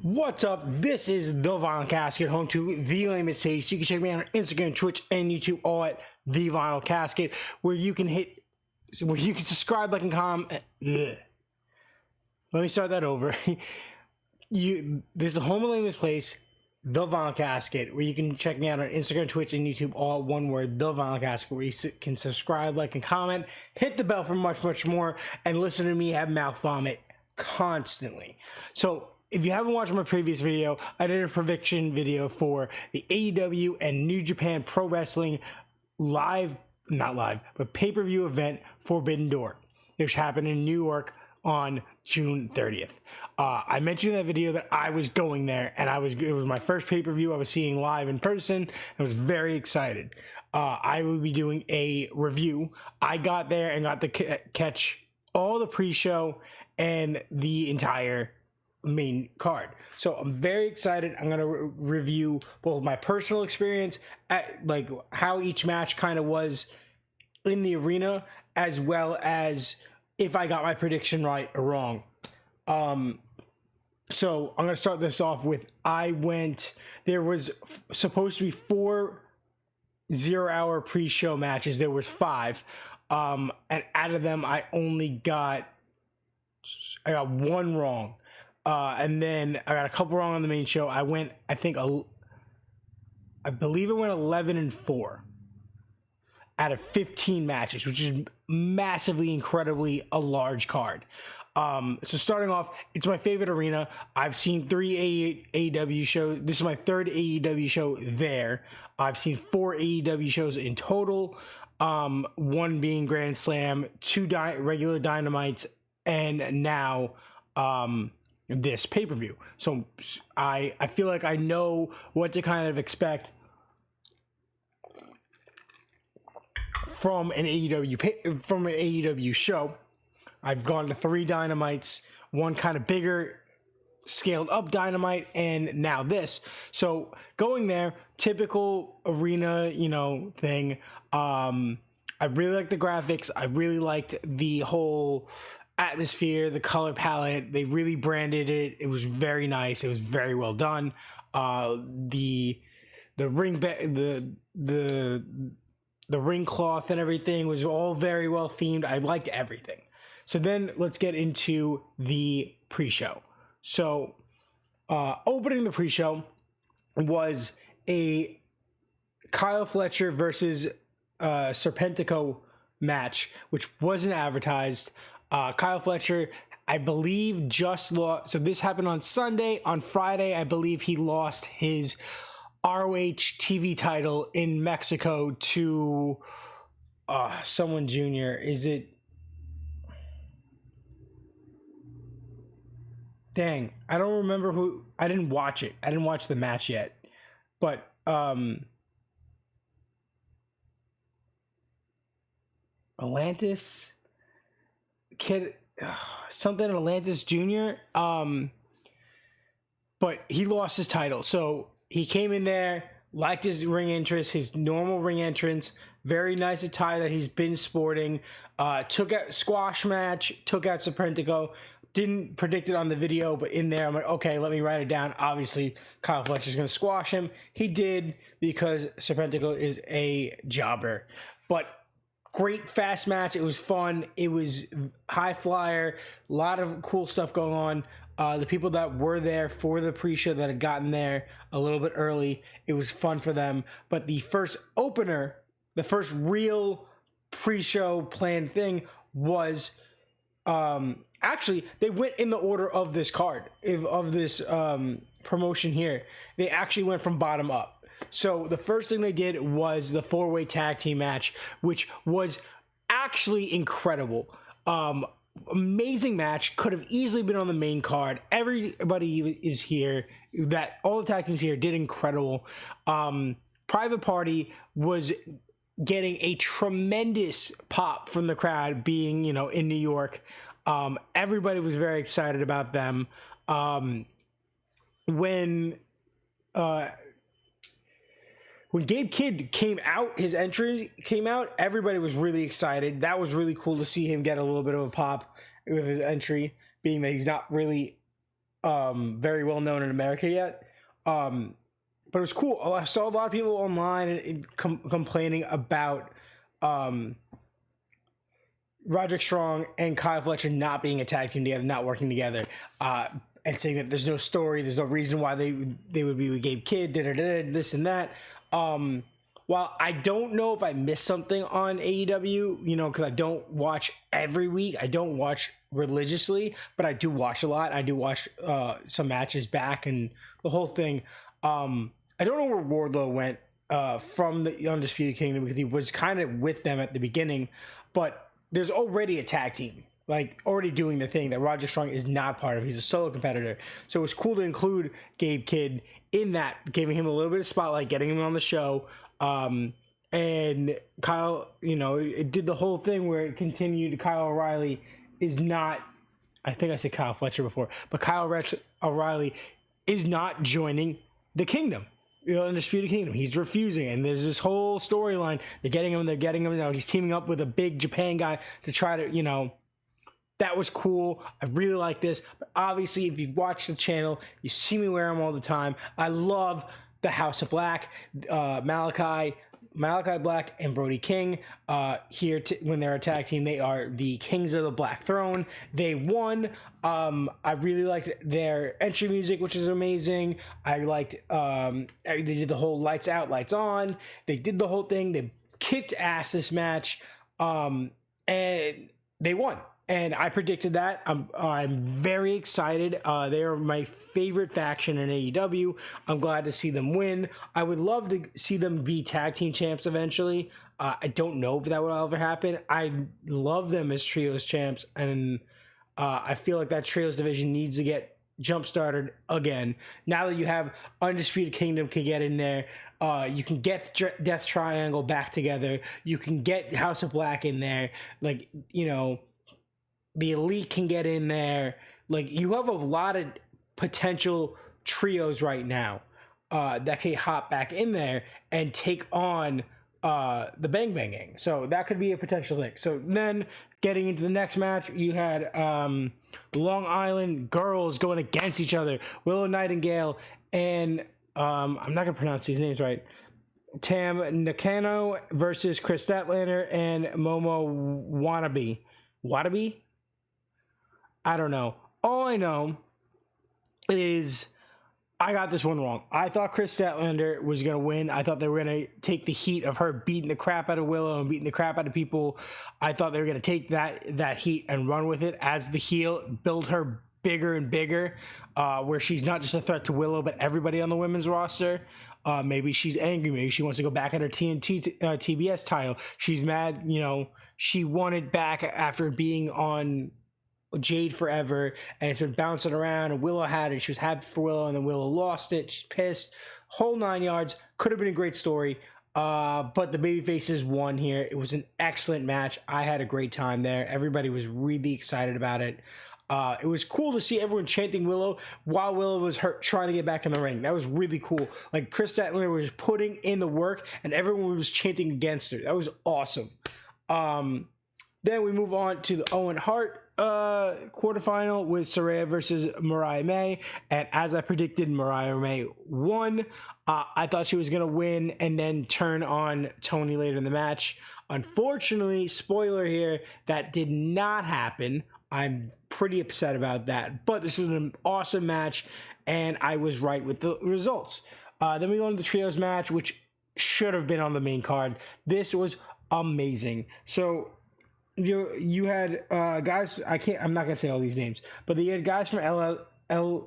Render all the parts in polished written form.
What's up? This is The Vinyl Casket, home to The Lamest Taste. You can check me out on Instagram, Twitch, and YouTube, all at The Vinyl Casket, where you can subscribe, like, and comment. Let me start that over. There's the home of Lamest Place, The Vinyl Casket, where you can check me out on Instagram, Twitch, and YouTube, all one word, The Vinyl Casket, where you can subscribe, like, and comment, hit the bell for much, much more, and listen to me have mouth vomit constantly. So, if you haven't watched my previous video, I did a prediction video for the AEW and New Japan Pro Wrestling pay-per-view event, Forbidden Door, which happened in New York on June 30th. I mentioned in that video that I was going there, and it was my first pay-per-view I was seeing live in person. I was very excited. I will be doing a review. I got there and got to catch all the pre-show and the entire main card. So I'm very excited. I'm going to review both my personal experience at like how each match kind of was in the arena, as well as if I got my prediction right or wrong. So I'm going to start this off with, there was supposed to be 4 0-hour pre-show matches. There was 5. And out of them, I got 1 wrong. And then I got a couple wrong on the main show. I believe it went 11-4 out of 15 matches, which is massively, incredibly a large card. So starting off, it's my favorite arena. I've seen 3 AEW shows. This is my 3rd AEW show there. I've seen 4 AEW shows in total. 1 being Grand Slam, 2 regular Dynamites, and now this pay-per-view. So I feel like I know what to kind of expect from an AEW show. I've gone to 3 Dynamites, 1 kind of bigger scaled up Dynamite, and now this. So going there, typical arena, thing. I really liked the graphics. I really liked the whole atmosphere, the color palette. They really branded it. It was very nice. It was very well done. The ring cloth and everything was all very well themed. I liked everything. So then let's get into the pre-show. So opening the pre-show was a Kyle Fletcher versus Serpentico match, which wasn't advertised. Kyle Fletcher, I believe, just lost. So this happened on Sunday. On Friday, I believe he lost his ROH TV title in Mexico to someone junior. Is it? Dang, I don't remember who. I didn't watch it. I didn't watch the match yet. But Atlantis kid, something Atlantis Jr. But he lost his title. So he came in there, liked his ring entrance, his normal ring entrance, very nice attire that he's been sporting. Took out squash match, took out Serpentico. Didn't predict it on the video, but in there I'm like, okay, let me write it down. Obviously, Kyle Fletcher's going to squash him. He did, because Serpentico is a jobber. But great fast match. It was fun. It was high flyer. A lot of cool stuff going on. The people that were there for the pre-show that had gotten there a little bit early, it was fun for them. But the first opener, the first real pre-show planned thing was, actually, they went in the order of this card, of this promotion here. They actually went from bottom up. So the first thing they did was the 4-way tag team match, which was actually incredible. Amazing match. Could have easily been on the main card. Everybody is here. All the tag teams here did incredible. Private Party was getting a tremendous pop from the crowd, being, in New York. Everybody was very excited about them. When Gabe Kidd came out, his entry came out, everybody was really excited. That was really cool to see him get a little bit of a pop with his entry, being that he's not really very well known in America yet. But it was cool. I saw a lot of people online complaining about Roderick Strong and Kyle Fletcher not being a tag team together, not working together, and saying that there's no story, there's no reason why they would be with Gabe Kidd, this and that. While I don't know if I missed something on AEW, because I don't watch every week, I don't watch religiously, but I do watch a lot. I do watch some matches back and the whole thing. I don't know where Wardlow went from the Undisputed Kingdom, because he was kind of with them at the beginning, but there's already a tag team, like already doing the thing that Roger Strong is not part of. He's a solo competitor. So it was cool to include Gabe Kidd in that, giving him a little bit of spotlight, getting him on the show. And Kyle, it did the whole thing where it continued. Kyle O'Reilly is not, I think I said Kyle Fletcher before, but Kyle O'Reilly is not joining the Kingdom. Undisputed Kingdom. He's refusing, and there's this whole storyline. They're getting him now. He's teaming up with a big Japan guy to try to, that was cool. I really like this. But obviously, if you watch the channel, you see me wear them all the time. I love the House of Black, Malachi Black and Brody King. Here when they're a tag team, they are the Kings of the Black Throne. They won. I really liked their entry music, which is amazing. I liked they did the whole lights out, lights on. They did the whole thing. They kicked ass this match, and they won. And I predicted that. I'm very excited. They are my favorite faction in AEW. I'm glad to see them win. I would love to see them be tag team champs eventually. I don't know if that will ever happen. I love them as trios champs, and I feel like that trios division needs to get jump started again. Now that you have Undisputed Kingdom can get in there, you can get Death Triangle back together. You can get House of Black in there. The Elite can get in there. You have a lot of potential trios right now that can hop back in there and take on the Bang Bang Gang. So that could be a potential thing. So then getting into the next match, you had Long Island girls going against each other. Willow Nightingale and I'm not going to pronounce these names right. Tam Nakano versus Chris Statlander and Momo Wadabi? I don't know. All I know is I got this one wrong. I thought Chris Statlander was going to win. I thought they were going to take the heat of her beating the crap out of Willow and beating the crap out of people. I thought they were going to take that heat and run with it as the heel, build her bigger and bigger, where she's not just a threat to Willow, but everybody on the women's roster. Maybe she's angry. Maybe she wants to go back at her TNT TBS title. She's mad. She won it back after being on Jade forever, and it's been bouncing around, and Willow had it. She was happy for Willow, and then Willow lost it. She's pissed. Whole 9 yards. Could have been a great story, but the babyfaces won here. It was an excellent match. I had a great time there. Everybody was really excited about it. It was cool to see everyone chanting Willow while Willow was hurt, trying to get back in the ring. That was really cool. Chris Statlander was putting in the work, and everyone was chanting against her. That was awesome. Then we move on to the Owen Hart quarterfinal with Saraya versus Mariah May, and as I predicted, Mariah May won. I thought she was going to win and then turn on Tony later in the match. Unfortunately, spoiler here, that did not happen. I'm pretty upset about that, but this was an awesome match, and I was right with the results. Then we go into the trios match, which should have been on the main card. This was amazing. So you had guys, I'm not gonna say all these names, but you had guys from LIJ,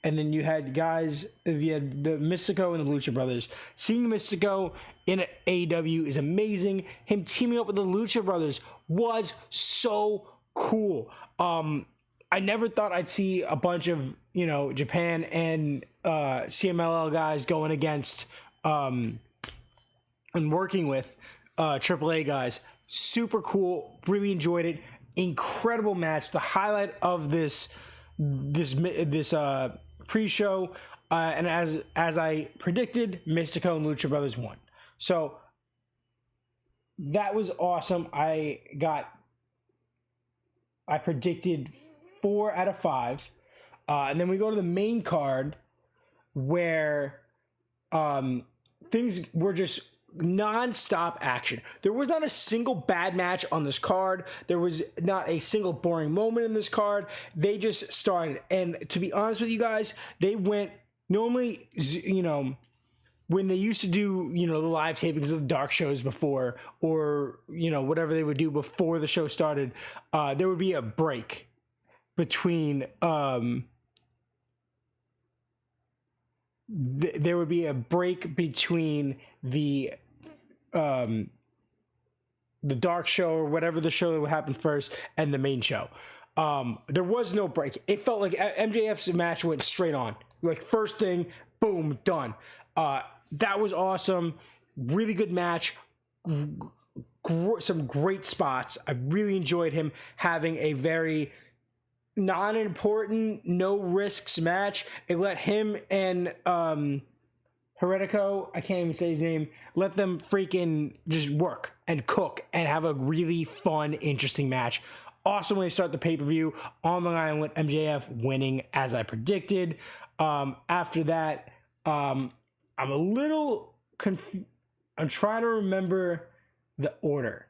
and then you had guys, you had the Mystico and the Lucha Brothers. Seeing Mystico in AEW is amazing. Him teaming up with the Lucha Brothers was so cool. I never thought I'd see a bunch of Japan and CMLL guys going against and working with AAA guys. Super cool. Really enjoyed it. Incredible match. The highlight of this pre-show, and as I predicted, Mystico and Lucha Brothers won. So that was awesome. I got I predicted 4 out of 5. And then we go to the main card where things were just non-stop action. There was not a single bad match on this card. There was not a single boring moment in this card. They just started. And to be honest with you guys, they went normally, when they used to do, the live tapings of the dark shows before, or, whatever they would do before the show started, there would be a break between, there would be a break between the dark show or whatever the show that would happen first and the main show. There was no break. It felt like MJF's match went straight on. Like first thing, boom, done. That was awesome. Really good match. Some great spots. I really enjoyed him having a very non-important, no risks match. It let him and Heretico, I can't even say his name, let them freaking just work and cook and have a really fun, interesting match. Awesome way to start the pay-per-view. On the line with MJF winning as I predicted. After that, I'm a little confused. I'm trying to remember the order.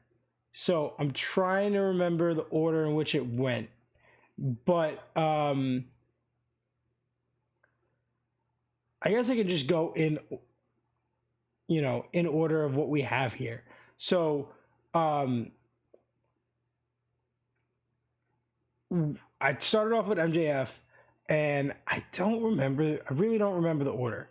So I'm trying to remember the order in which it went. But I guess I could just go in order of what we have here. So I started off with MJF, and I really don't remember the order,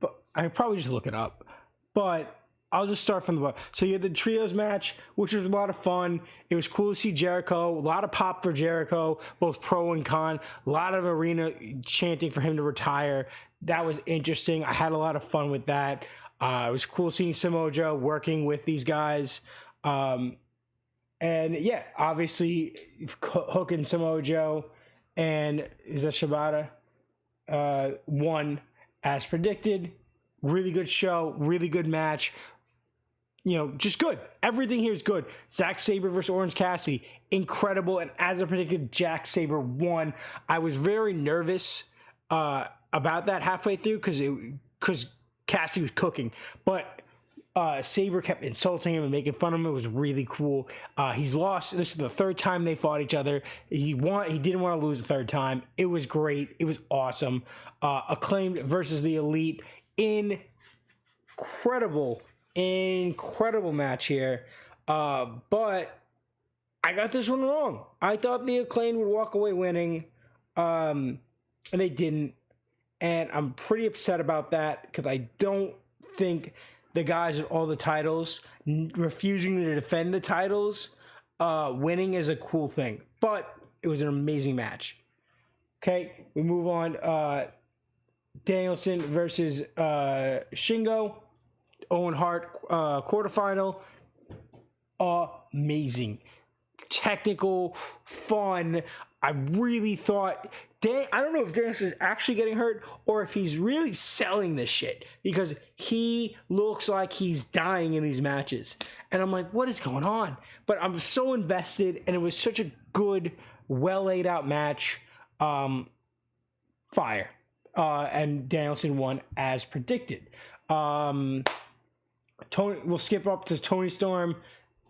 but I could probably just look it up. But I'll just start from the bottom. So you had the trios match, which was a lot of fun. It was cool to see Jericho. A lot of pop for Jericho, both pro and con. A lot of arena chanting for him to retire. That was interesting. I had a lot of fun with that. It was cool seeing Samoa Joe working with these guys. And yeah, obviously Hook and Samoa Joe and is that Shibata won as predicted. Really good show, really good match. Just good. Everything here is good. Zack Sabre versus Orange Cassidy, incredible. And as I predicted, Zack Sabre won. I was very nervous about that halfway through because Cassidy was cooking, but Sabre kept insulting him and making fun of him. It was really cool. He's lost. This is the third time they fought each other. He didn't want to lose the third time. It was great. It was awesome. Acclaimed versus the Elite. Incredible match here. But I got this one wrong. I thought the Acclaimed would walk away winning. And they didn't. And I'm pretty upset about that because I don't think the guys with all the titles refusing to defend the titles, winning is a cool thing. But it was an amazing match. Okay, we move on. Danielson versus Shingo. Owen Hart quarterfinal. Amazing. Technical, fun. I really thought... I don't know if Danielson is actually getting hurt or if he's really selling this shit because he looks like he's dying in these matches. And I'm like, what is going on? But I'm so invested, and it was such a good, well laid out match. Fire. And Danielson won as predicted. We'll skip up to Toni Storm.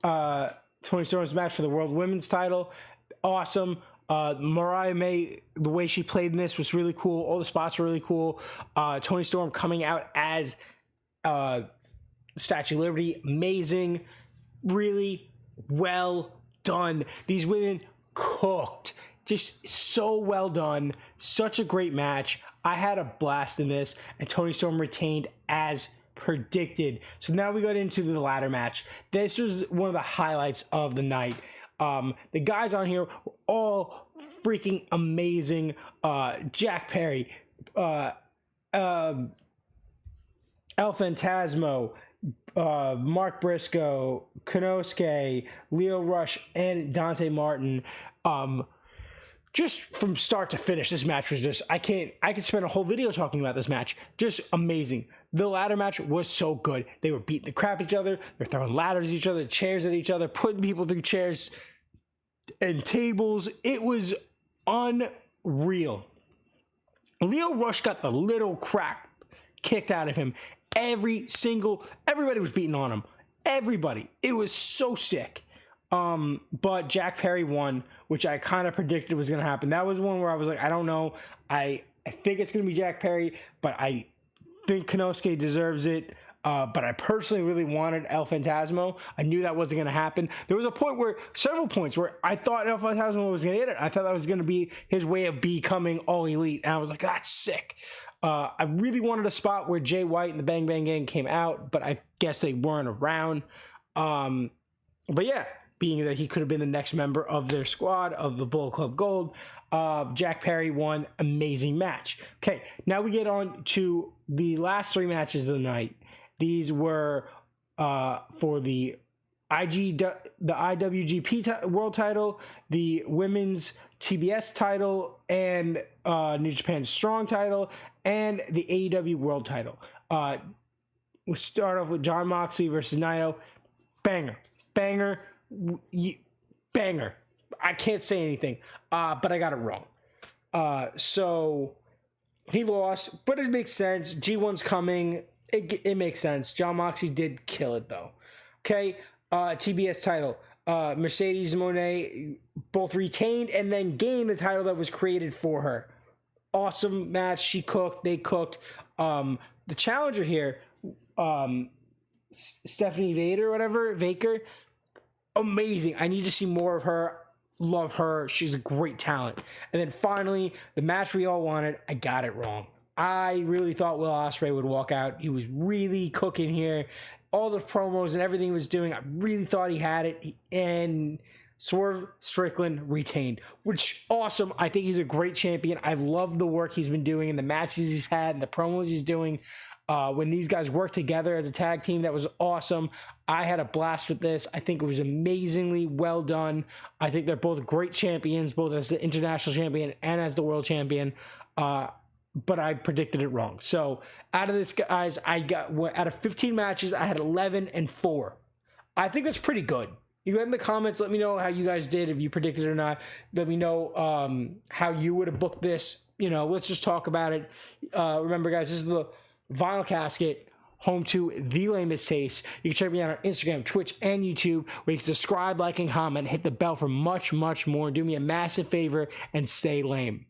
Toni Storm's match for the World Women's title. Awesome. Mariah May, the way she played in this was really cool. All the spots were really cool. Toni Storm coming out as Statue of Liberty, amazing. Really well done. These women cooked. Just so well done. Such a great match. I had a blast in this, and Toni Storm retained as predicted. So now we got into the ladder match. This was one of the highlights of the night. The guys on here were all freaking amazing. Jack Perry, El Phantasmo, Mark Briscoe, Konosuke, Leo Rush, and Dante Martin. Just from start to finish, this match was just, I could spend a whole video talking about this match. Just amazing. The ladder match was so good. They were beating the crap at each other. They're throwing ladders at each other, chairs at each other, putting people through chairs. and tables. It was unreal. Leo Rush got the little crap kicked out of him. Everybody was beating on him. Everybody. It was so sick. But Jack Perry won, which I kind of predicted was going to happen. That was one where I was like, I don't know. I think it's going to be Jack Perry, but I think Konosuke deserves it. But I personally really wanted El Phantasmo. I knew that wasn't going to happen. There was several points where I thought El Phantasmo was going to get it. I thought that was going to be his way of becoming all elite. And I was like, that's sick. I really wanted a spot where Jay White and the Bang Bang Gang came out, but I guess they weren't around. But yeah, being that he could have been the next member of their squad of the Bullet Club Gold, Jack Perry won. Amazing match. Okay, now we get on to the last three matches of the night. These were for the IWGP World Title, the Women's TBS Title, and New Japan Strong Title, and the AEW World Title. We'll start off with Jon Moxley versus Naito. Banger. I can't say anything, but I got it wrong. So he lost, but it makes sense. G1's coming. It makes sense. Jon Moxley did kill it, though. Okay, TBS title. Mercedes Moné both retained and then gained the title that was created for her. Awesome match. She cooked. They cooked. The challenger here, Stephanie Vaker. Amazing. I need to see more of her. Love her. She's a great talent. And then finally, the match we all wanted. I got it wrong. I really thought Will Ospreay would walk out. He was really cooking here. All the promos and everything he was doing, I really thought he had it. And Swerve Strickland retained, which awesome. I think he's a great champion. I've loved the work he's been doing and the matches he's had and the promos he's doing. When these guys work together as a tag team, that was awesome. I had a blast with this. I think it was amazingly well done. I think they're both great champions, both as the international champion and as the world champion. But I predicted it wrong. So out of this, guys, out of 15 matches, I had 11-4. I think that's pretty good. You go in the comments, let me know how you guys did, if you predicted it or not. Let me know how you would have booked this. Let's just talk about it. Remember, guys, this is the Vinyl Casket, home to The Lamest Taste. You can check me out on Instagram, Twitch, and YouTube, where you can subscribe, like, and comment, hit the bell for much, much more. Do me a massive favor and stay lame.